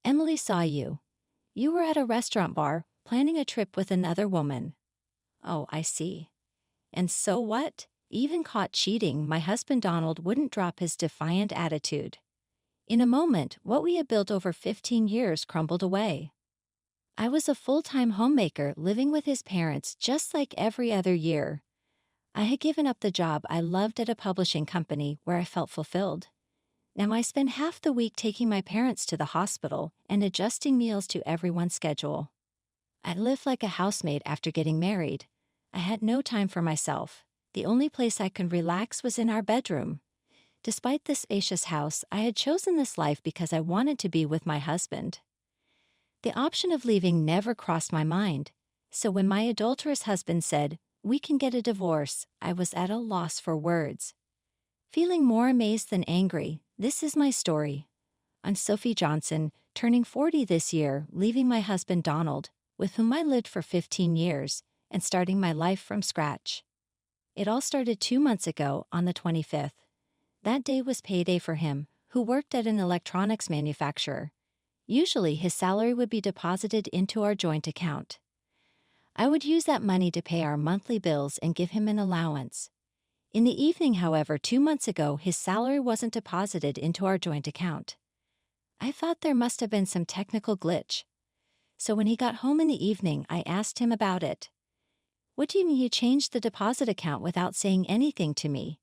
Emily saw you. You were at a restaurant bar, planning a trip with another woman. Oh, I see. And so what? Even caught cheating, my husband Donald wouldn't drop his defiant attitude. In a moment, what we had built over 15 years crumbled away. I was a full-time homemaker living with his parents just like every other year. I had given up the job I loved at a publishing company where I felt fulfilled. Now I spend half the week taking my parents to the hospital and adjusting meals to everyone's schedule. I lived like a housemaid after getting married. I had no time for myself. The only place I could relax was in our bedroom. Despite the spacious house, I had chosen this life because I wanted to be with my husband. The option of leaving never crossed my mind, so when my adulterous husband said, "We can get a divorce," I was at a loss for words. Feeling more amazed than angry, this is my story. I'm Sophie Johnson, turning 40 this year, leaving my husband Donald, with whom I lived for 15 years, and starting my life from scratch. It all started 2 months ago on the 25th. That day was payday for him, who worked at an electronics manufacturer. Usually his salary would be deposited into our joint account. I would use that money to pay our monthly bills and give him an allowance. In the evening, however, 2 months ago, his salary wasn't deposited into our joint account. I thought there must have been some technical glitch. So when he got home in the evening, I asked him about it. "What do you mean you changed the deposit account without saying anything to me?"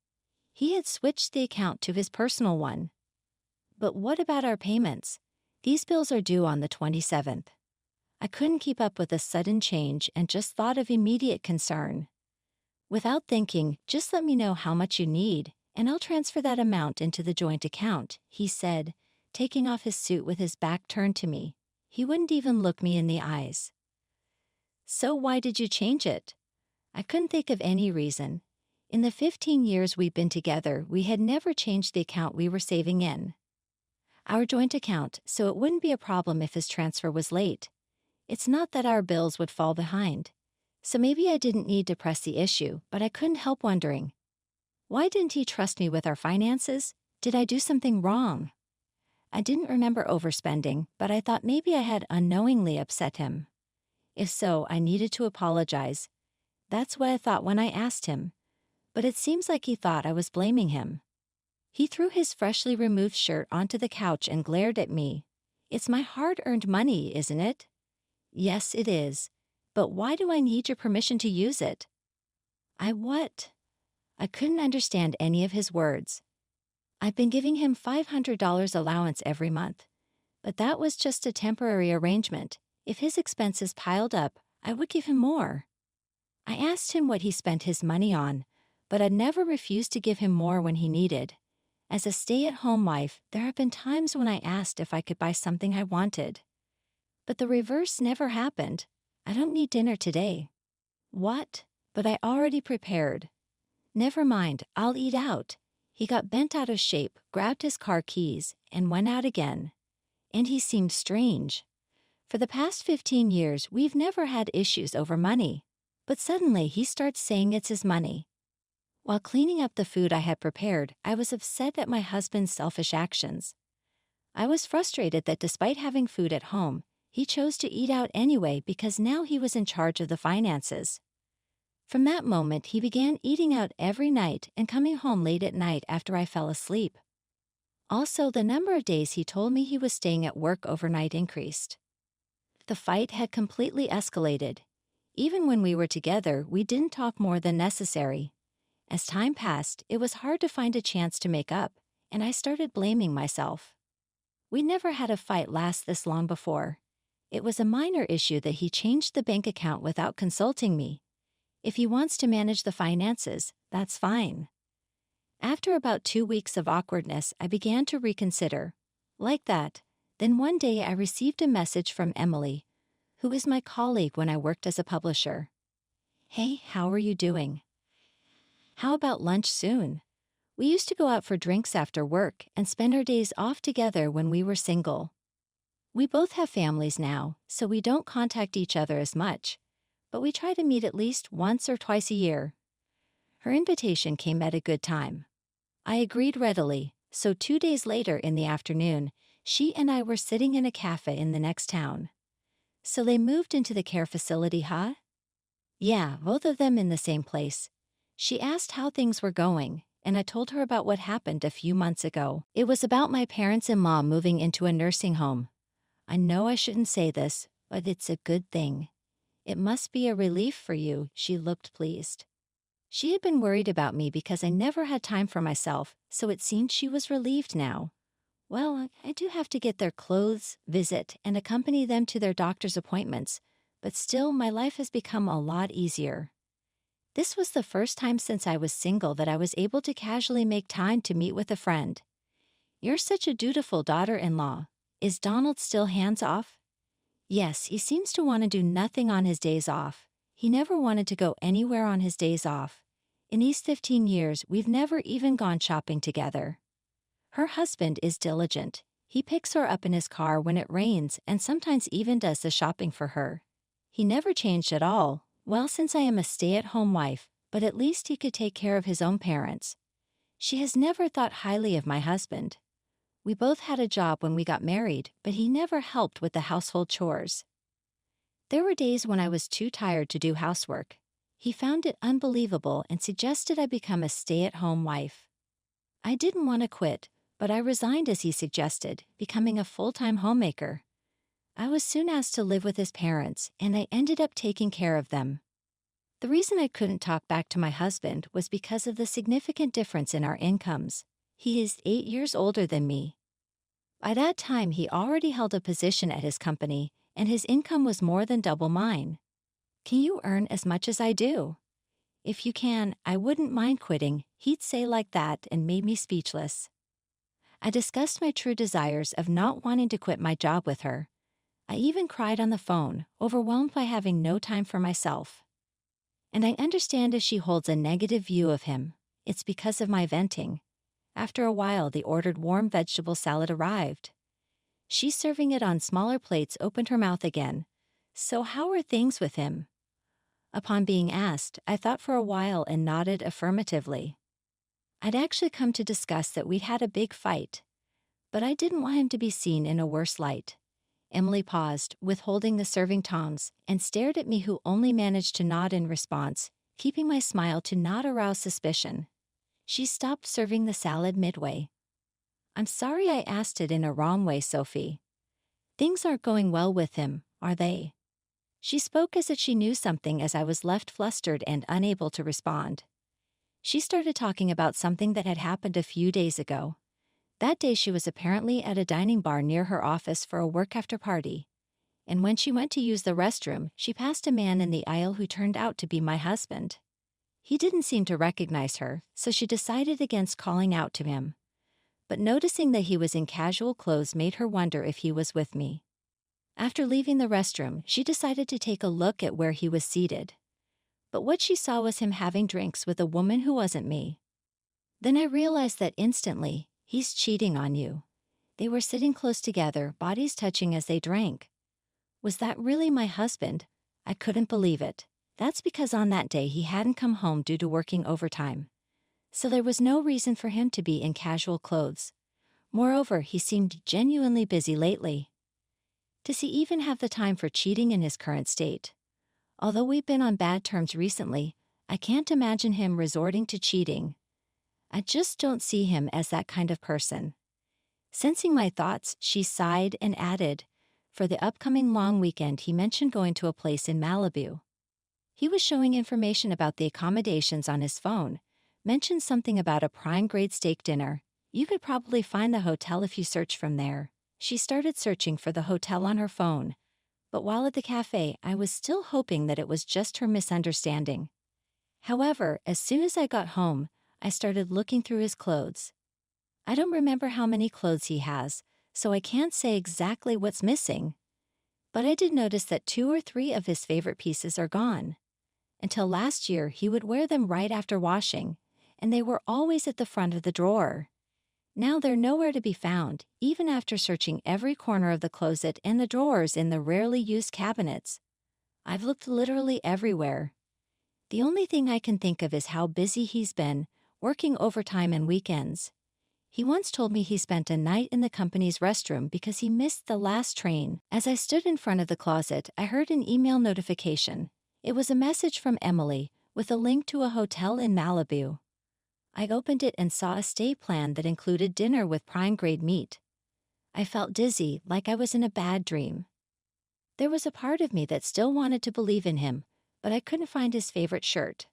He had switched the account to his personal one. "But what about our payments? These bills are due on the 27th. I couldn't keep up with the sudden change and just thought of immediate concern. Without thinking, "Just let me know how much you need, and I'll transfer that amount into the joint account," he said, taking off his suit with his back turned to me. He wouldn't even look me in the eyes. "So why did you change it?" I couldn't think of any reason. In the 15 years we'd been together, we had never changed the account we were saving in. Our joint account, so it wouldn't be a problem if his transfer was late. It's not that our bills would fall behind. So maybe I didn't need to press the issue, but I couldn't help wondering. Why didn't he trust me with our finances? Did I do something wrong? I didn't remember overspending, but I thought maybe I had unknowingly upset him. If so, I needed to apologize. That's what I thought when I asked him. But it seems like he thought I was blaming him. He threw his freshly removed shirt onto the couch and glared at me. "It's my hard-earned money, isn't it?" "Yes, it is. But why do I need your permission to use it?" What? I couldn't understand any of his words. I've been giving him $500 allowance every month. But that was just a temporary arrangement. If his expenses piled up, I would give him more. I asked him what he spent his money on, but I'd never refused to give him more when he needed. As a stay-at-home wife, there have been times when I asked if I could buy something I wanted. But the reverse never happened. "I don't need dinner today." What? But I already prepared. "Never mind, I'll eat out." He got bent out of shape, grabbed his car keys, and went out again. And he seemed strange. For the past 15 years, we've never had issues over money. But suddenly he starts saying it's his money. While cleaning up the food I had prepared, I was upset at my husband's selfish actions. I was frustrated that despite having food at home, he chose to eat out anyway because now he was in charge of the finances. From that moment, he began eating out every night and coming home late at night after I fell asleep. Also, the number of days he told me he was staying at work overnight increased. The fight had completely escalated. Even when we were together, we didn't talk more than necessary. As time passed, it was hard to find a chance to make up, and I started blaming myself. We never had a fight last this long before. It was a minor issue that he changed the bank account without consulting me. If he wants to manage the finances, that's fine. After about 2 weeks of awkwardness, I began to reconsider. Like that, then one day I received a message from Emily, who is my colleague when I worked as a publisher. "Hey, how are you doing? How about lunch soon? We used to go out for drinks after work and spend our days off together when we were single. We both have families now, so we don't contact each other as much, but we try to meet at least once or twice a year." Her invitation came at a good time. I agreed readily, so 2 days later in the afternoon, She and I were sitting in a cafe in the next town. So they moved into the care facility, huh? Yeah, both of them in the same place. She asked how things were going, and I told her about what happened a few months ago. It was about my parents and mom moving into a nursing home. I know I shouldn't say this, but it's a good thing. It must be a relief for you. She looked pleased. She had been worried about me because I never had time for myself, so it seemed she was relieved now. Well, I do have to get their clothes, visit, and accompany them to their doctor's appointments, but still my life has become a lot easier. This was the first time since I was single that I was able to casually make time to meet with a friend. You're such a dutiful daughter-in-law. Is Donald still hands-off? Yes, he seems to want to do nothing on his days off. He never wanted to go anywhere on his days off. In these 15 years, we've never even gone shopping together. Her husband is diligent. He picks her up in his car when it rains and sometimes even does the shopping for her. He never changed at all. Well, since I am a stay-at-home wife, but at least he could take care of his own parents. She has never thought highly of my husband. We both had a job when we got married, but he never helped with the household chores. There were days when I was too tired to do housework. He found it unbelievable and suggested I become a stay-at-home wife. I didn't want to quit, but I resigned as he suggested, becoming a full-time homemaker. I was soon asked to live with his parents, and I ended up taking care of them. The reason I couldn't talk back to my husband was because of the significant difference in our incomes. He is 8 years older than me. By that time, he already held a position at his company, and his income was more than double mine. Can you earn as much as I do? If you can, I wouldn't mind quitting, he'd say like that, and made me speechless. I discussed my true desires of not wanting to quit my job with her. I even cried on the phone, overwhelmed by having no time for myself. And I understand if she holds a negative view of him, it's because of my venting. After a while, the ordered warm vegetable salad arrived. She, serving it on smaller plates, opened her mouth again. So how are things with him? Upon being asked, I thought for a while and nodded affirmatively. I'd actually come to discuss that we'd had a big fight, but I didn't want him to be seen in a worse light. Emily paused, withholding the serving tongs, and stared at me, who only managed to nod in response, keeping my smile to not arouse suspicion. She stopped serving the salad midway. I'm sorry I asked it in a wrong way, Sophie. Things aren't going well with him, are they? She spoke as if she knew something, as I was left flustered and unable to respond. She started talking about something that had happened a few days ago. That day she was apparently at a dining bar near her office for a work-after party. And when she went to use the restroom, she passed a man in the aisle who turned out to be my husband. He didn't seem to recognize her, so she decided against calling out to him. But noticing that he was in casual clothes made her wonder if he was with me. After leaving the restroom, she decided to take a look at where he was seated. But what she saw was him having drinks with a woman who wasn't me. Then I realized that instantly. He's cheating on you. They were sitting close together, bodies touching as they drank. Was that really my husband? I couldn't believe it. That's because on that day he hadn't come home due to working overtime. So there was no reason for him to be in casual clothes. Moreover, he seemed genuinely busy lately. Does he even have the time for cheating in his current state? Although we've been on bad terms recently, I can't imagine him resorting to cheating. I just don't see him as that kind of person. Sensing my thoughts, she sighed and added, for the upcoming long weekend he mentioned going to a place in Malibu. He was showing information about the accommodations on his phone, mentioned something about a prime-grade steak dinner. You could probably find the hotel if you search from there. She started searching for the hotel on her phone, but while at the cafe, I was still hoping that it was just her misunderstanding. However, as soon as I got home, I started looking through his clothes. I don't remember how many clothes he has, so I can't say exactly what's missing. But I did notice that 2 or 3 of his favorite pieces are gone. Until last year, he would wear them right after washing, and they were always at the front of the drawer. Now they're nowhere to be found, even after searching every corner of the closet and the drawers in the rarely used cabinets. I've looked literally everywhere. The only thing I can think of is how busy he's been, working overtime and weekends. He once told me he spent a night in the company's restroom because he missed the last train. As I stood in front of the closet, I heard an email notification. It was a message from Emily with a link to a hotel in Malibu. I opened it and saw a stay plan that included dinner with prime-grade meat. I felt dizzy, like I was in a bad dream. There was a part of me that still wanted to believe in him, but I couldn't find his favorite shirt.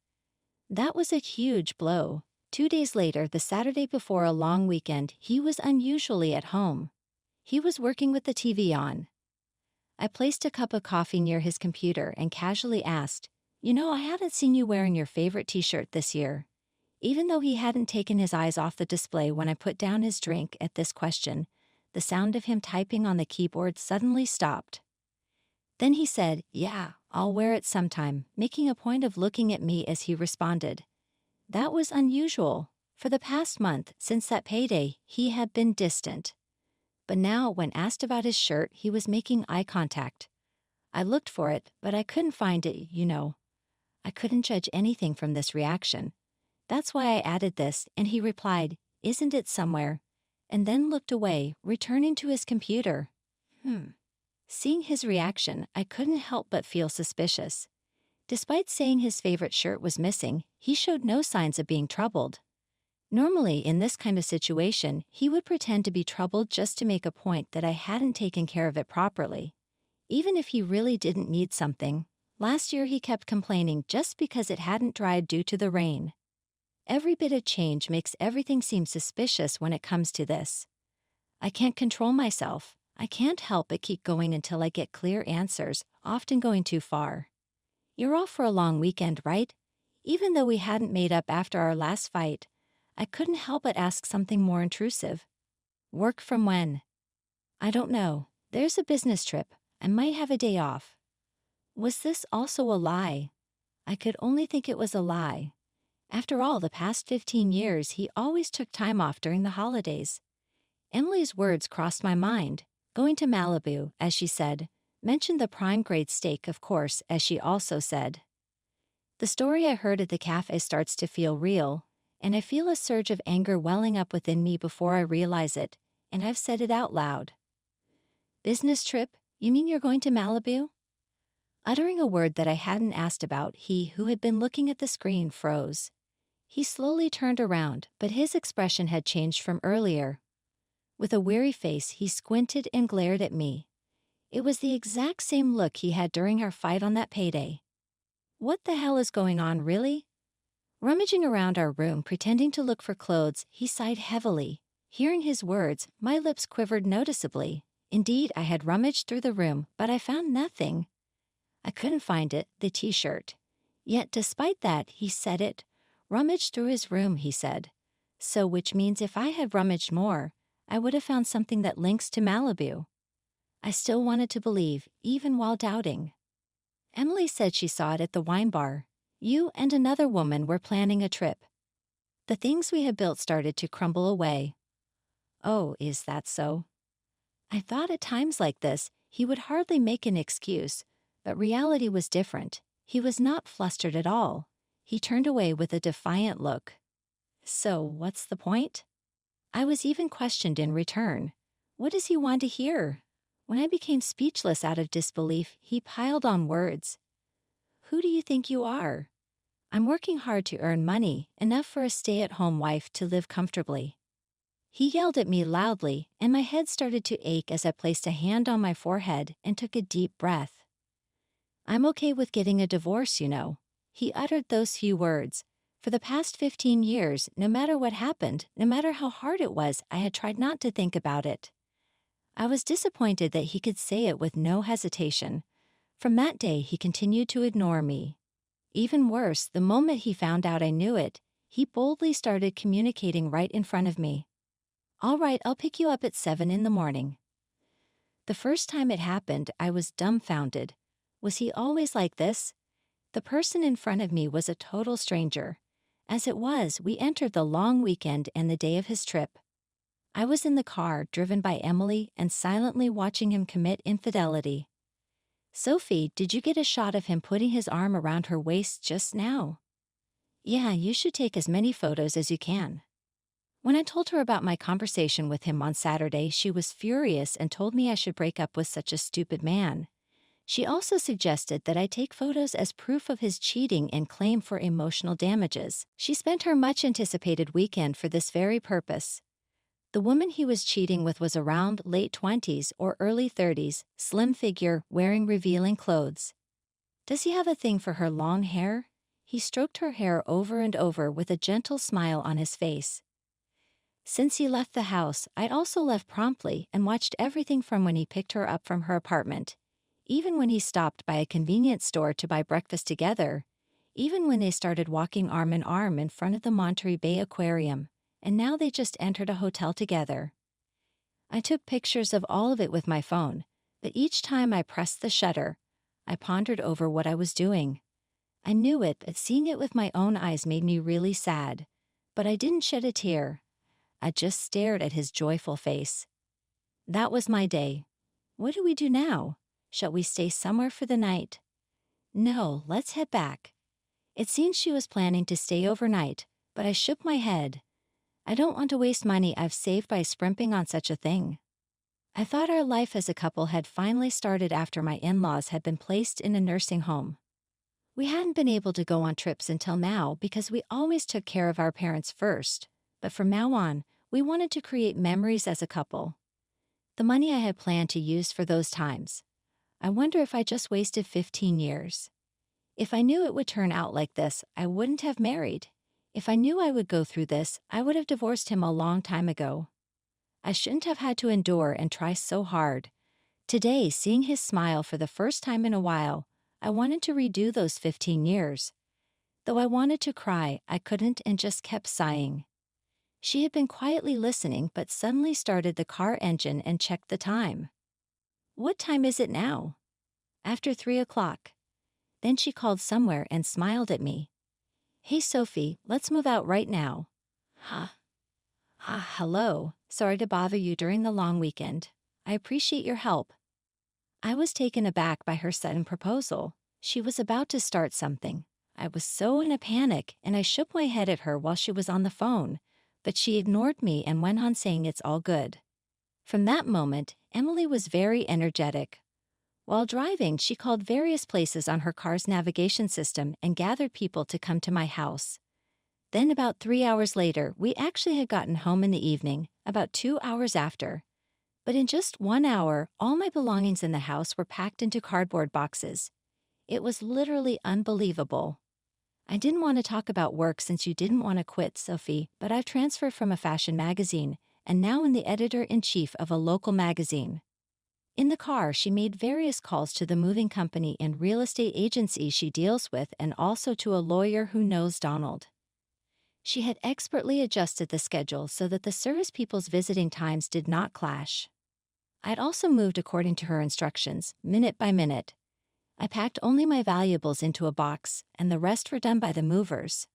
That was a huge blow. 2 days later, the Saturday before a long weekend, he was unusually at home. He was working with the TV on. I placed a cup of coffee near his computer and casually asked, I haven't seen you wearing your favorite t-shirt this year. Even though he hadn't taken his eyes off the display when I put down his drink at this question, the sound of him typing on the keyboard suddenly stopped. Then he said, "Yeah, I'll wear it sometime," making a point of looking at me as he responded. That was unusual. For the past month, since that payday, he had been distant. But now, when asked about his shirt, he was making eye contact. I looked for it, but I couldn't find it, I couldn't judge anything from this reaction. That's why I added this, and he replied, "Isn't it somewhere?" and then looked away, returning to his computer. Seeing his reaction, I couldn't help but feel suspicious. Despite saying his favorite shirt was missing, he showed no signs of being troubled. Normally, in this kind of situation, he would pretend to be troubled just to make a point that I hadn't taken care of it properly. Even if he really didn't need something, last year he kept complaining just because it hadn't dried due to the rain. Every bit of change makes everything seem suspicious when it comes to this. I can't control myself. I can't help but keep going until I get clear answers, often going too far. "You're off for a long weekend, right?" Even though we hadn't made up after our last fight, I couldn't help but ask something more intrusive. "Work from when?" "I don't know. There's a business trip. I might have a day off." Was this also a lie? I could only think it was a lie. After all, the past 15 years, he always took time off during the holidays. Emily's words crossed my mind. Going to Malibu, as she said, mentioned the prime-grade steak, of course, as she also said. The story I heard at the cafe starts to feel real, and I feel a surge of anger welling up within me before I realize it, and I've said it out loud. "Business trip? You mean you're going to Malibu?" Uttering a word that I hadn't asked about, he, who had been looking at the screen, froze. He slowly turned around, but his expression had changed from earlier. With a weary face, he squinted and glared at me. It was the exact same look he had during our fight on that payday. What the hell is going on, really? Rummaging around our room, pretending to look for clothes, he sighed heavily. Hearing his words, my lips quivered noticeably. Indeed, I had rummaged through the room, but I found nothing. I couldn't find it, the t-shirt. Yet despite that, he said it. Rummaged through his room, he said. So which means if I had rummaged more, I would have found something that links to Malibu. I still wanted to believe, even while doubting. Emily said she saw it at the wine bar. You and another woman were planning a trip. The things we had built started to crumble away. Oh, is that so? I thought at times like this, he would hardly make an excuse, but reality was different. He was not flustered at all. He turned away with a defiant look. So, what's the point? I was even questioned in return. What does he want to hear? When I became speechless out of disbelief, he piled on words. Who do you think you are? I'm working hard to earn money, enough for a stay-at-home wife to live comfortably. He yelled at me loudly, and my head started to ache as I placed a hand on my forehead and took a deep breath. I'm okay with getting a divorce, He uttered those few words. For the past 15 years, no matter what happened, no matter how hard it was, I had tried not to think about it. I was disappointed that he could say it with no hesitation. From that day, he continued to ignore me. Even worse, the moment he found out I knew it, he boldly started communicating right in front of me. All right, I'll pick you up at 7 in the morning. The first time it happened, I was dumbfounded. Was he always like this? The person in front of me was a total stranger. As it was, we entered the long weekend and the day of his trip. I was in the car, driven by Emily, and silently watching him commit infidelity. Sophie, did you get a shot of him putting his arm around her waist just now? Yeah, you should take as many photos as you can. When I told her about my conversation with him on Saturday, she was furious and told me I should break up with such a stupid man. She also suggested that I take photos as proof of his cheating and claim for emotional damages. She spent her much anticipated weekend for this very purpose. The woman he was cheating with was around late 20s or early 30s, slim figure, wearing revealing clothes. Does he have a thing for her long hair? He stroked her hair over and over with a gentle smile on his face. Since he left the house, I'd also left promptly and watched everything from when he picked her up from her apartment, even when he stopped by a convenience store to buy breakfast together, even when they started walking arm in arm in front of the Monterey Bay Aquarium, and now they just entered a hotel together. I took pictures of all of it with my phone, but each time I pressed the shutter, I pondered over what I was doing. I knew it, but seeing it with my own eyes made me really sad. But I didn't shed a tear. I just stared at his joyful face. That was my day. What do we do now? Shall we stay somewhere for the night? No, let's head back. It seemed she was planning to stay overnight, but I shook my head. I don't want to waste money I've saved by sprimping on such a thing. I thought our life as a couple had finally started after my in-laws had been placed in a nursing home. We hadn't been able to go on trips until now because we always took care of our parents first, but from now on, we wanted to create memories as a couple. The money I had planned to use for those times. I wonder if I just wasted 15 years. If I knew it would turn out like this, I wouldn't have married. If I knew I would go through this, I would have divorced him a long time ago. I shouldn't have had to endure and try so hard. Today, seeing his smile for the first time in a while, I wanted to redo those 15 years. Though I wanted to cry, I couldn't and just kept sighing. She had been quietly listening but suddenly started the car engine and checked the time. What time is it now? After 3 o'clock. Then she called somewhere and smiled at me. Hey Sophie, let's move out right now. Hello. Sorry to bother you during the long weekend. I appreciate your help. I was taken aback by her sudden proposal. She was about to start something. I was so in a panic and I shook my head at her while she was on the phone, but she ignored me and went on saying it's all good. From that moment, Emily was very energetic. While driving, she called various places on her car's navigation system and gathered people to come to my house. Then about 3 hours later, we actually had gotten home in the evening, about 2 hours after. But in just 1 hour, all my belongings in the house were packed into cardboard boxes. It was literally unbelievable. I didn't want to talk about work since you didn't want to quit, Sophie, but I've transferred from a fashion magazine and now am the editor-in-chief of a local magazine. In the car, she made various calls to the moving company and real estate agency she deals with and also to a lawyer who knows Donald. She had expertly adjusted the schedule so that the service people's visiting times did not clash. I'd also moved according to her instructions, minute by minute. I packed only my valuables into a box, and the rest were done by the movers.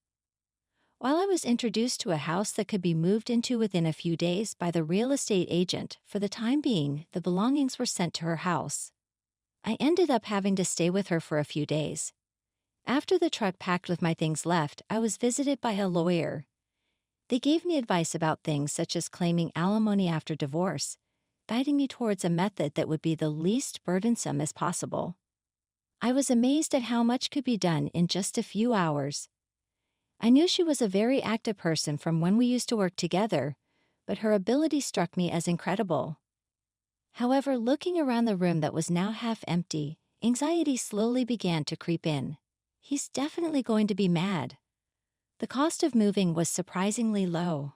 While I was introduced to a house that could be moved into within a few days by the real estate agent, for the time being, the belongings were sent to her house. I ended up having to stay with her for a few days. After the truck packed with my things left, I was visited by a lawyer. They gave me advice about things such as claiming alimony after divorce, guiding me towards a method that would be the least burdensome as possible. I was amazed at how much could be done in just a few hours. I knew she was a very active person from when we used to work together, but her ability struck me as incredible. However, looking around the room that was now half empty, anxiety slowly began to creep in. He's definitely going to be mad. The cost of moving was surprisingly low.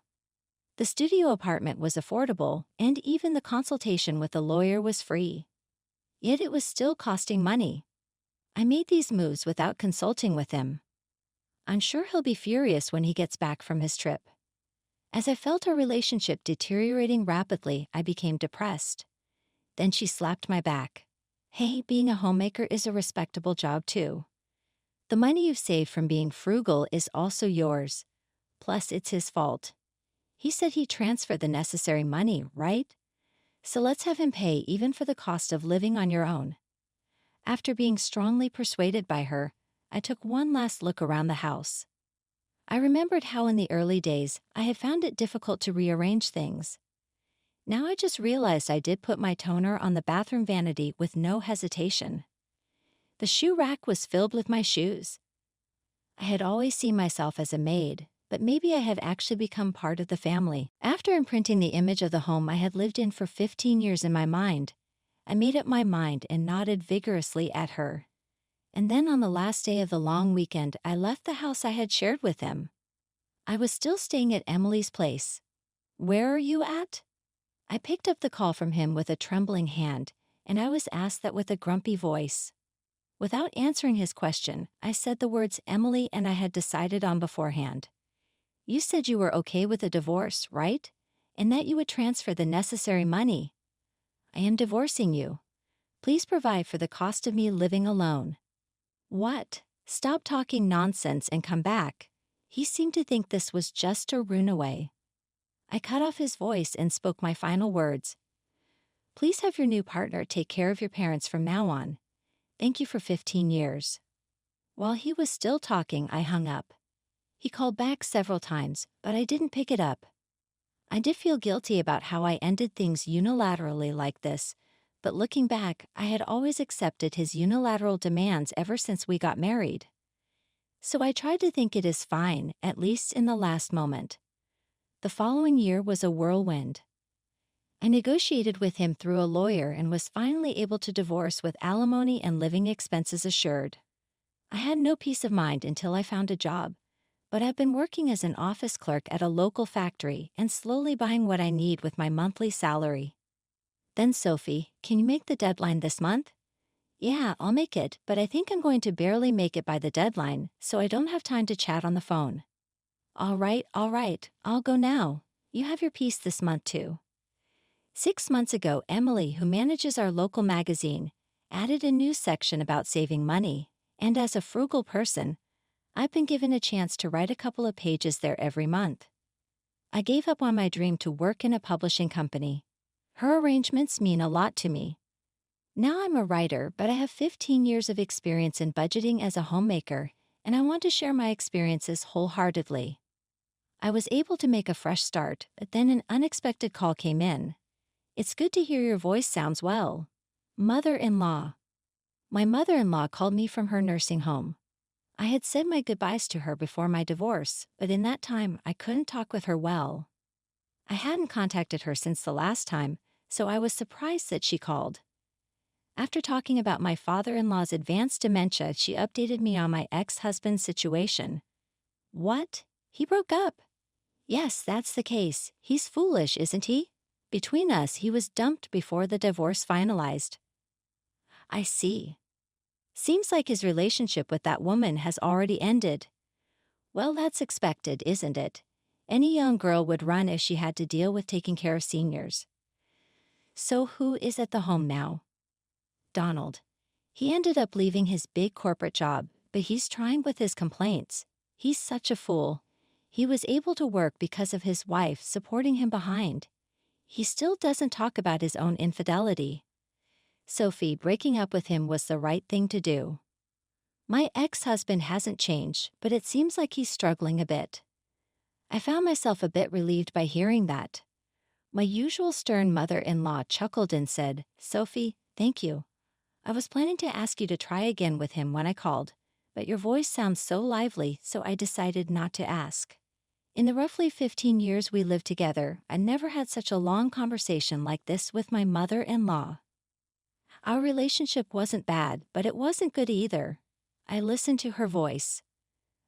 The studio apartment was affordable, and even the consultation with the lawyer was free. Yet it was still costing money. I made these moves without consulting with him. I'm sure he'll be furious when he gets back from his trip. As I felt our relationship deteriorating rapidly, I became depressed. Then she slapped my back. Hey, being a homemaker is a respectable job too. The money you've saved from being frugal is also yours. Plus, it's his fault. He said he transferred the necessary money, right? So let's have him pay even for the cost of living on your own. After being strongly persuaded by her, I took one last look around the house. I remembered how in the early days I had found it difficult to rearrange things. Now I just realized I did put my toner on the bathroom vanity with no hesitation. The shoe rack was filled with my shoes. I had always seen myself as a maid, but maybe I had actually become part of the family. After imprinting the image of the home I had lived in for 15 years in my mind, I made up my mind and nodded vigorously at her. And then on the last day of the long weekend, I left the house I had shared with him. I was still staying at Emily's place. "Where are you at?" I picked up the call from him with a trembling hand, and I was asked that with a grumpy voice. Without answering his question, I said the words Emily and I had decided on beforehand. "You said you were okay with a divorce, right? And that you would transfer the necessary money. I am divorcing you. Please provide for the cost of me living alone." "What? Stop talking nonsense and come back." He seemed to think this was just a runaway. I cut off his voice and spoke my final words. "Please have your new partner take care of your parents from now on. Thank you for 15 years. While he was still talking, I hung up. He called back several times, but I didn't pick it up. I did feel guilty about how I ended things unilaterally like this, but looking back, I had always accepted his unilateral demands ever since we got married. So I tried to think it is fine, at least in the last moment. The following year was a whirlwind. I negotiated with him through a lawyer and was finally able to divorce with alimony and living expenses assured. I had no peace of mind until I found a job, but I've been working as an office clerk at a local factory and slowly buying what I need with my monthly salary. Then Sophie, can you make the deadline this month? Yeah, I'll make it, but I think I'm going to barely make it by the deadline, so I don't have time to chat on the phone. All right, I'll go now. You have your piece this month too. 6 months ago, Emily, who manages our local magazine, added a news section about saving money, and as a frugal person, I've been given a chance to write a couple of pages there every month. I gave up on my dream to work in a publishing company. Her arrangements mean a lot to me. Now I'm a writer, but I have 15 years of experience in budgeting as a homemaker, and I want to share my experiences wholeheartedly. I was able to make a fresh start, but then an unexpected call came in. "It's good to hear your voice sounds well." Mother-in-law. My mother-in-law called me from her nursing home. I had said my goodbyes to her before my divorce, but in that time I couldn't talk with her well. I hadn't contacted her since the last time, so I was surprised that she called. After talking about my father-in-law's advanced dementia, she updated me on my ex-husband's situation. What? He broke up? Yes, that's the case. He's foolish, isn't he? Between us, he was dumped before the divorce finalized. I see. Seems like his relationship with that woman has already ended. Well, that's expected, isn't it? Any young girl would run if she had to deal with taking care of seniors. So who is at the home now? Donald. He ended up leaving his big corporate job, but he's trying with his complaints. He's such a fool. He was able to work because of his wife supporting him behind. He still doesn't talk about his own infidelity. Sophie, breaking up with him was the right thing to do. My ex-husband hasn't changed, but it seems like he's struggling a bit. I found myself a bit relieved by hearing that. My usual stern mother-in-law chuckled and said, "Sophie, thank you. I was planning to ask you to try again with him when I called, but your voice sounds so lively, so I decided not to ask." In the roughly 15 years we lived together, I never had such a long conversation like this with my mother-in-law. Our relationship wasn't bad, but it wasn't good either. I listened to her voice.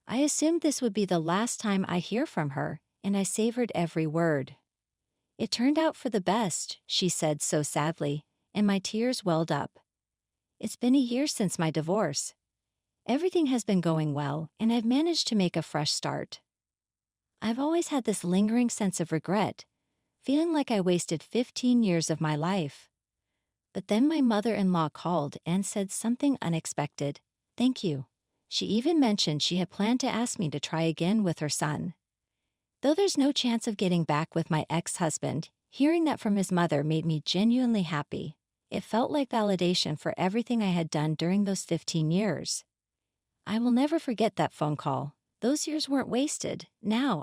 I assumed this would be the last time I hear from her, and I savored every word. It turned out for the best, she said so sadly, and my tears welled up. It's been a year since my divorce. Everything has been going well, and I've managed to make a fresh start. I've always had this lingering sense of regret, feeling like I wasted 15 years of my life. But then my mother-in-law called and said something unexpected. Thank you. She even mentioned she had planned to ask me to try again with her son. Though there's no chance of getting back with my ex-husband, hearing that from his mother made me genuinely happy. It felt like validation for everything I had done during those 15 years. I will never forget that phone call. Those years weren't wasted. Now